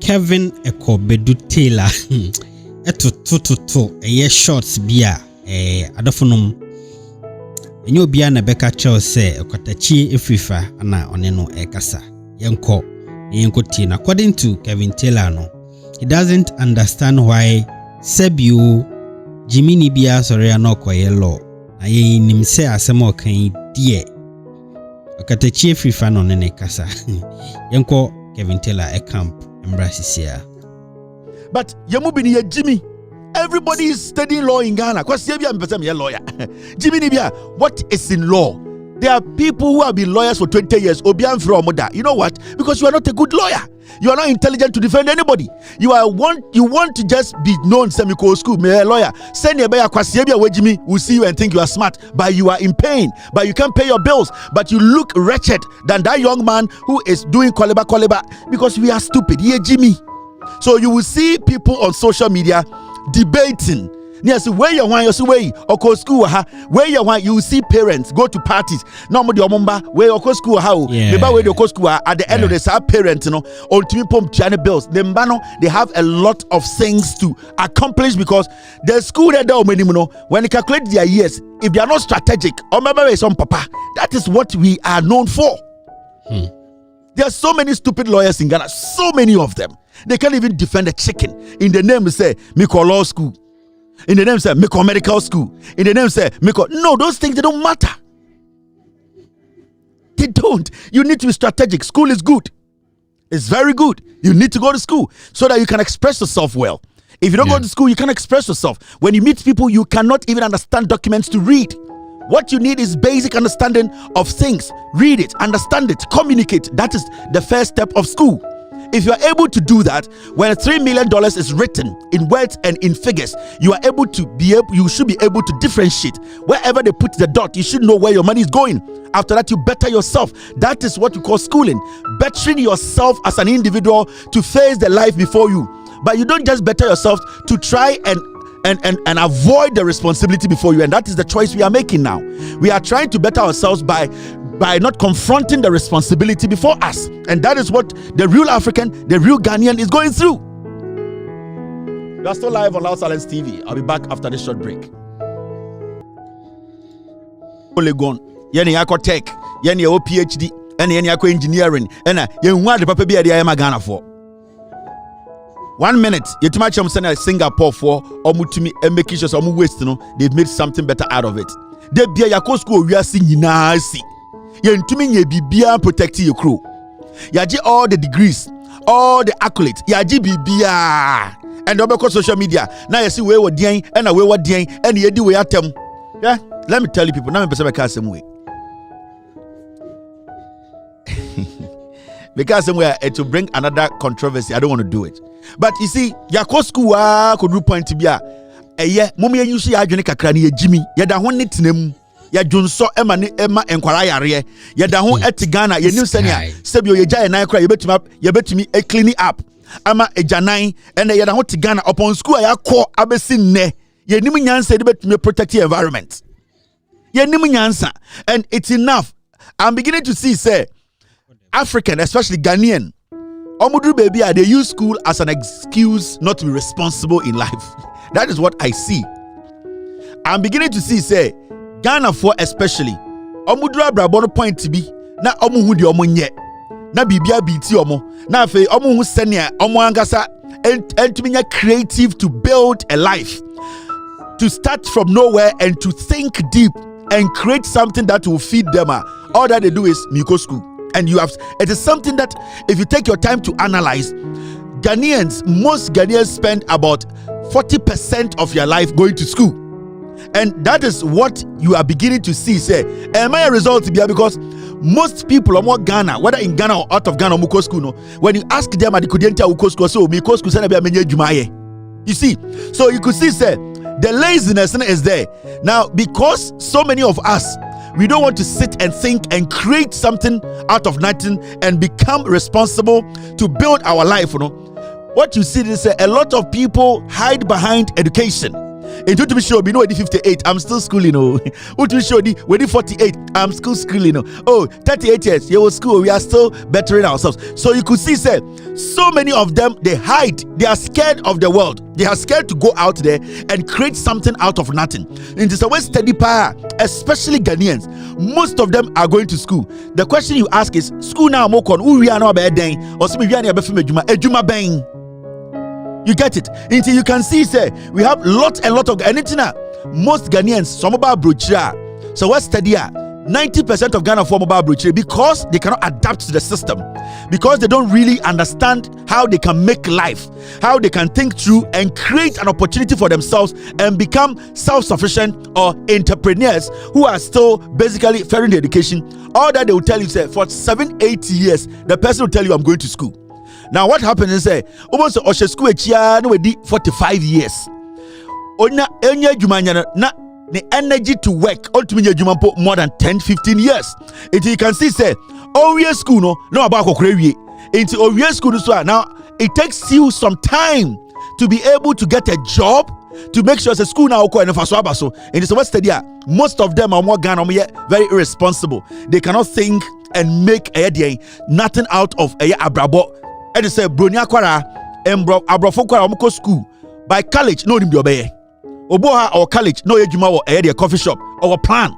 Kevin Ekobedu Taylor eye shorts bia adofonum enye obia na beka chew say Okatakyie Afrifa na one no ekasa yenko tie. According to Kevin Taylor no, he doesn't understand why Sebio Jimmy bia sorry anokoye law na ye nim say asem okan die Okatakyie Afrifa no ne kasa yenko Kevin Taylor e camp embracisia. But Yamubini Jimmy, everybody is studying law in Ghana. Because I'm a lawyer. Jimmy Nibia, what is in law? There are people who have been lawyers for 20 years. Obian from Oda. You know what? Because you are not a good lawyer. You are not intelligent to defend anybody. You want to just be known. Semiko school, me a lawyer. Send your bear kwasiebia where Jimmy will see you and think you are smart, but you are in pain, but you can't pay your bills, but you look wretched than that young man who is doing koleba because we are stupid. Yeah, Jimmy. So you will see people on social media debating. Yes, where you want, you see where or school where you want, you will see parents go to parties. Normally, where you school how where you school at the end of the day, parents, ultimately pump China bills. They have a lot of things to accomplish because the school that when they calculate their years, if they are not strategic, or maybe some papa, that is what we are known for. There are so many stupid lawyers in Ghana, so many of them. They can't even defend a chicken. In the name say Miko Law School. In the name say Miko Medical School. In the name say Miko. No, those things, they don't matter. They don't. You need to be strategic. School is good. It's very good. You need to go to school so that you can express yourself well. If you don't go to school, you can't express yourself. When you meet people, you cannot even understand documents to read. What you need is basic understanding of things. Read it, understand it, communicate. That is the first step of school. If you are able to do that, when $3 million is written in words and in figures, you should be able to differentiate. Wherever they put the dot, you should know where your money is going. After that, you better yourself. That is what we call schooling. Bettering yourself as an individual to face the life before you. But you don't just better yourself to try and avoid the responsibility before you. And that is the choice we are making now. We are trying to better ourselves by not confronting the responsibility before us. And that is what the real African, the real Ghanaian is going through. You are still live on Loud Silence TV. I'll be back after this short break. Polygon, yeni yako tech, yeni yako PhD, yeni yako engineering, yeni the papa be a Ghana for. 1 minute, you too much send Singapore for or mutumi and making sure some waste, they've made something better out of it. They be a yako school we are seeing nasi. Yentumi ye bibia protect your crew. Yaji all the degrees, all the accolades. Yaji bibia. And over social media. Now you see where we're doing and where we're doing and you do we at them. Yeah, let me tell you people. Now I'm person same way. Because somewhere to bring another controversy, I don't want to do it. But you see, yako school could do point to be a yeah, mommy you see I kakra ni Jimmy. Ya da hon nitinem. Ya junso ema ni ema enkwara yare. Ya da hon eti Ghana ye new senior. Sebio ye jaya na kra ye betumi e clean up. Ama ejanan and ya da hon ti Ghana upon school ya call abesi ne. Ye nim nyansa de betumi protect the environment. Ye nim nyansa and it's enough. I'm beginning to see say African, especially Ghanaian, Omudru baby, they use school as an excuse not to be responsible in life. That is what I see. I'm beginning to see, say, Ghana for especially, Omudru Abrabono point to be, na omu hu di omu nye, na bibia biti omu, na fe omu hu senia, omu angasa, and to be creative to build a life, to start from nowhere and to think deep and create something that will feed them. All that they do is Miko school. And it is something that if you take your time to analyze, most Ghanaians spend about 40% of your life going to school. And that is what you are beginning to see. Say, am I a result to be because most people are more Ghana, whether in Ghana or out of Ghana, Muko school, no. When you ask them at the Kudenta Uko school, so Miko school send you see, so you could see, say, the laziness is there. Now, because so many of us, we don't want to sit and think and create something out of nothing and become responsible to build our life. What you see is a lot of people hide behind education. And to be sure, we know 58, I'm still schooling. Oh, to be sure, we 48, I'm still schooling. Oh, 38 years, you will school, we are still bettering ourselves. So you could see, say, so many of them, they hide, they are scared of the world. They are scared to go out there and create something out of nothing. In this way, steady power, especially Ghanaians, most of them are going to school. The question you ask is, school now, mokon, we are not bad day, or some ejuma bang. You get it? Until you can see, say, we have lot and lot of anything. Most Ghanaians, some mobile brochure. So what's steady? 90% of Ghana for mobile brochure because they cannot adapt to the system, because they don't really understand how they can make life, how they can think through and create an opportunity for themselves and become self-sufficient or entrepreneurs who are still basically failing the education. All that they will tell you, say, for 7-8 years, the person will tell you, I'm going to school. Now what happens is, say, almost Oshe school no 45 years. Onya enya jumanya na the energy to work ultimately more than 10-15 years. Until you can see, say, Oriye school no about kokrewie. Into Oriye school so now it takes you some time to be able to get a job, to make sure the school now and so in this West Stadia, most of them are more Ghana very irresponsible. They cannot think and make a day nothing out of a abrabo. And they say Bronya Kwara and Abrafo Kwara Omoko school by college no nim de obey. Oboha or college no ejuma or a coffee shop or plan.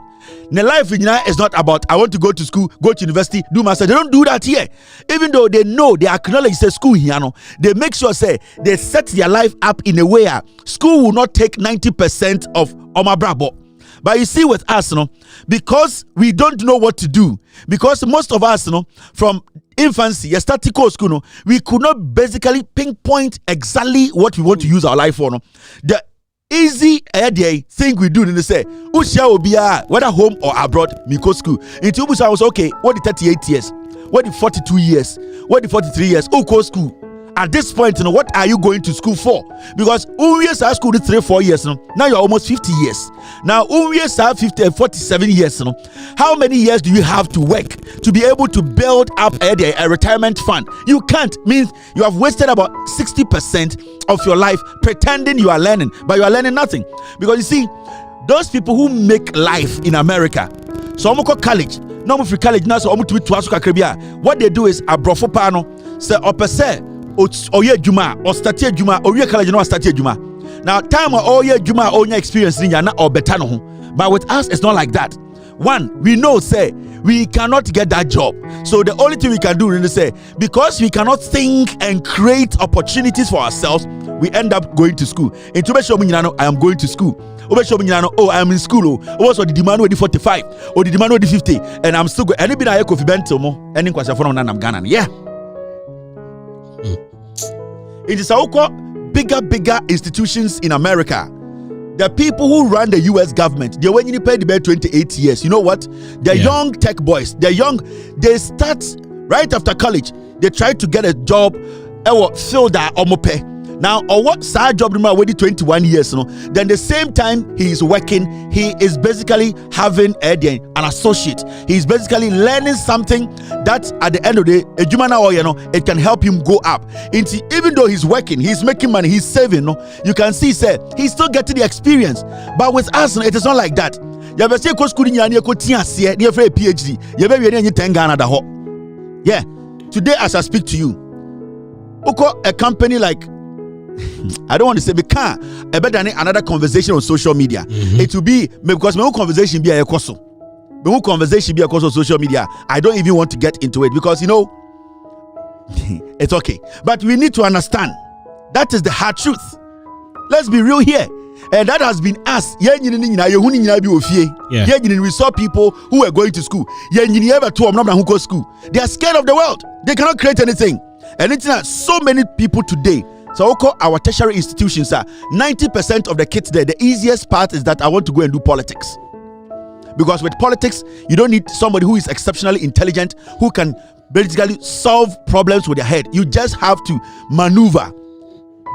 The life in is not about I want to go to school, go to university, do master. They don't do that here. Even though they know, they acknowledge the school here, they make sure say they set their life up in a way school will not take 90% of Oma Brabo. But you see with us, because we don't know what to do, because most of us, from infancy, a static school, we could not basically pinpoint exactly what we want to use our life for. The easy thing we do in the say, Usha will be whether home or abroad, Miko school. Into Ubusha was okay, what the 38 years, what the 42 years, what the 43 years, Uko school. At this point, what are you going to school for? Because years are school 3-4 years, now you're almost 50 years. Now, years are 47 years. How many years do you have to work to be able to build up a retirement fund? You can't. Means you have wasted about 60% of your life pretending you are learning, but you are learning nothing. Because you see, those people who make life in America, so I'm going to college, no free college now, so I'm going to what they do is a brofo pano, say, Oye Juma or Statia Juma or college no Statia Juma. Now time or Oye Juma or experience in Yana or Betano. But with us it's not like that. One, we know say we cannot get that job. So the only thing we can do is say, because we cannot think and create opportunities for ourselves, we end up going to school. In Tubesho, I am going to school. Oh, I am in school. Also, the demand will be 45 or the demand will be 50, and I'm still going. Anybody I could bento mo any question for I'm Ghana. Yeah. It is our bigger institutions in America. The people who run the US government, they when you pay the bed 28 years. You know what? They're young tech boys. They're young. They start right after college. They try to get a job. Fill that omope. Now, or what side job already 21 years, then the same time he is working, he is basically having an associate. He is basically learning something that at the end of the day, it can help him go up. Even though he's working, he's making money, he's saving, you can see, say, he's still getting the experience. But with us, it is not like that. You have a school in your PhD. Yeah. Today, as I speak to you, a company like I don't want to say better than another conversation on social media. It will be because my own conversation be a course. My own conversation be a course on social media. I don't even want to get into it because it's okay. But we need to understand that is the hard truth. Let's be real here. And that has been us. Yeah. We saw people who were going to school. They are scared of the world. They cannot create anything. And so many people today. So our tertiary institutions are 90% of the kids there. The easiest part is that I want to go and do politics. Because with politics, you don't need somebody who is exceptionally intelligent, who can basically solve problems with their head. You just have to maneuver,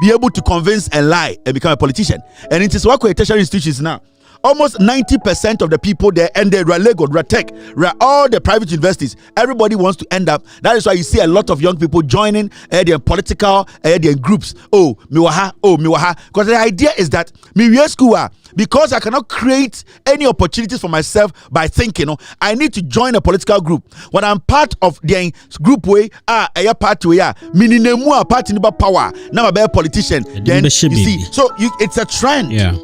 be able to convince and lie and become a politician. And it is what tertiary institutions now. almost 90% of the people there, and they Lagos, Tech, all the private universities, everybody wants to end up. That is why you see a lot of young people joining their political their groups. Oh, miwaha, because the idea is that school, because I cannot create any opportunities for myself by thinking, I need to join a political group. When I'm part of the group way, a party way, meaning a party about power, now a politician. Then you see, so it's a trend. Yeah.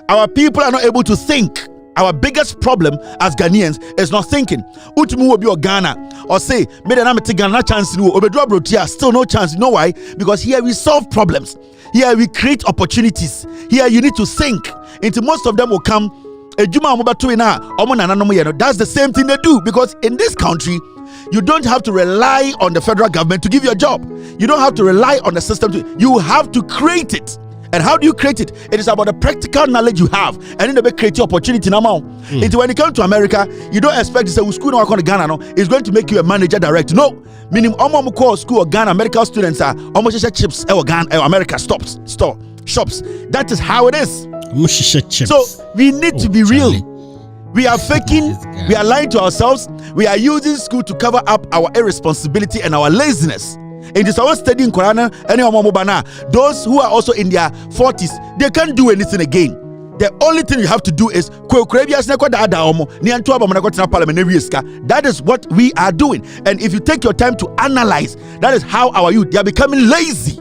Our people are not able to think. Our biggest problem as Ghanaians is not thinking. Ultimately, will be or Ghana or say, maybe I'm a Ghana chance. Still no chance. You know why? Because here we solve problems. Here we create opportunities. Here you need to think. Into most of them will come. That's the same thing they do, because in this country, you don't have to rely on the federal government to give you a job. You don't have to rely on the system. You have to create it. And how do you create it? It is about the practical knowledge you have, and then they create opportunity now. When you come to America, you don't expect to say, "We school now in Ghana, no, it's going to make you a manager direct." No, meaning school or Ghana medical students are almost chips or Ghana America shops. That is how it is. So we need to be real. We are faking. We are lying to ourselves. We are using school to cover up our irresponsibility and our laziness. It is our studying Quran. Those who are also in their 40s, they can't do anything again. The only thing you have to do is that is what we are doing. And if you take your time to analyze, that is how our youth, they are becoming lazy.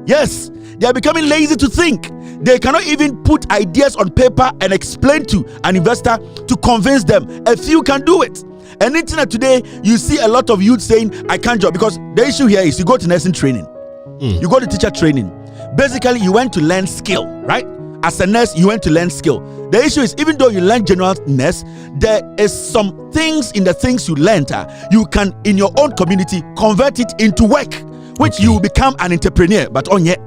Yes, they are becoming lazy to think. They cannot even put ideas on paper and explain to an investor to convince them. A few can do it. And internet today, you see a lot of youth saying, "I can't job," because the issue here is you go to nursing training, you go to teacher training. Basically, you went to learn skill, right? As a nurse, you went to learn skill. The issue is, even though you learn general nurse, there is some things in the things you learned, you can in your own community convert it into work, which you will become an entrepreneur. But on yet,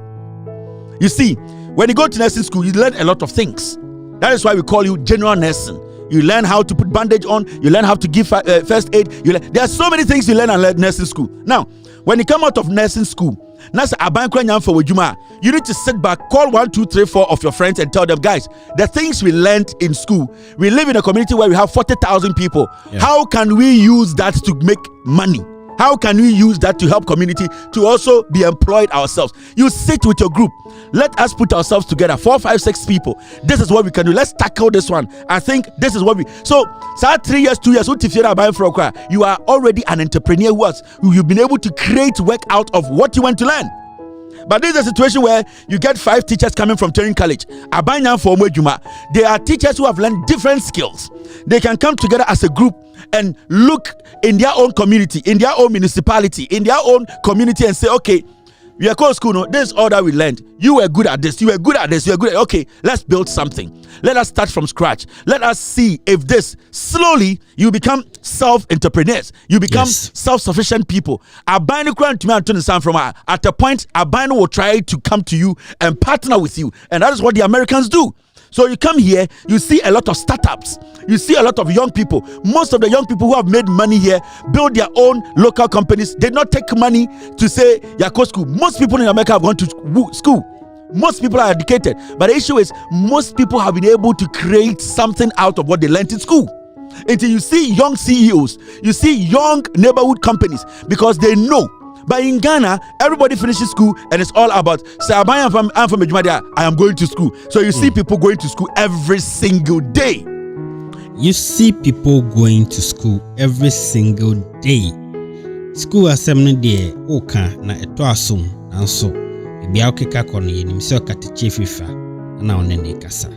you see, when you go to nursing school, you learn a lot of things. That is why we call you general nursing. You learn how to put bandage on. You learn how to give first aid. There are so many things you learn at nursing school. Now, when you come out of nursing school, you need to sit back, call 1, 2, 3, 4 of your friends and tell them, guys, the things we learned in school, we live in a community where we have 40,000 people. Yeah. How can we use that to make money? How can we use that to help community to also be employed ourselves? You sit with your group. Let us put ourselves together, 4, 5, 6 people. This is what we can do. Let's tackle this one. I think this is what we. So, 3 years, 2 years, you are already an entrepreneur who you've been able to create work out of what you want to learn. But this is a situation where you get 5 teachers coming from Training College. They are teachers who have learned different skills. They can come together as a group and look in their own community, in their own municipality, in their own community and say, okay, we are called school, no, this is all that we learned. You were good at this, you were good at this, you were good at, okay, let's build something. Let us start from scratch. Let us see if this, slowly, you become self-entrepreneurs. You become self-sufficient people. Abino from at a point, Abino will try to come to you and partner with you. And that is what the Americans do. So you come here, you see a lot of startups. You see a lot of young people. Most of the young people who have made money here build their own local companies. They not take money to say, Yako school. Most people in America have gone to school. Most people are educated. But the issue is, most people have been able to create something out of what they learned in school. Until you see young CEOs, you see young neighborhood companies, because they know. But in Ghana, everybody finishes school and it's all about, say, I'm from Ejumada, I am going to school. So you see people going to school every single day. You see people going to school every single day. School assembly day, oka na eto asum, nanso, bibi aukeka kono yenim se Okatakyie Afrifa, na onene kasa.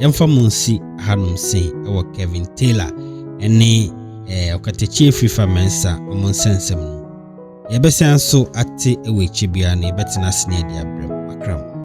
Yamfa munsi hanum sen, ewo Kevin Taylor, ene Okatakyie Afrifa mensa, omonsensem no. Yebesian so ate ewe chibia na yebetena sine dia brem akram.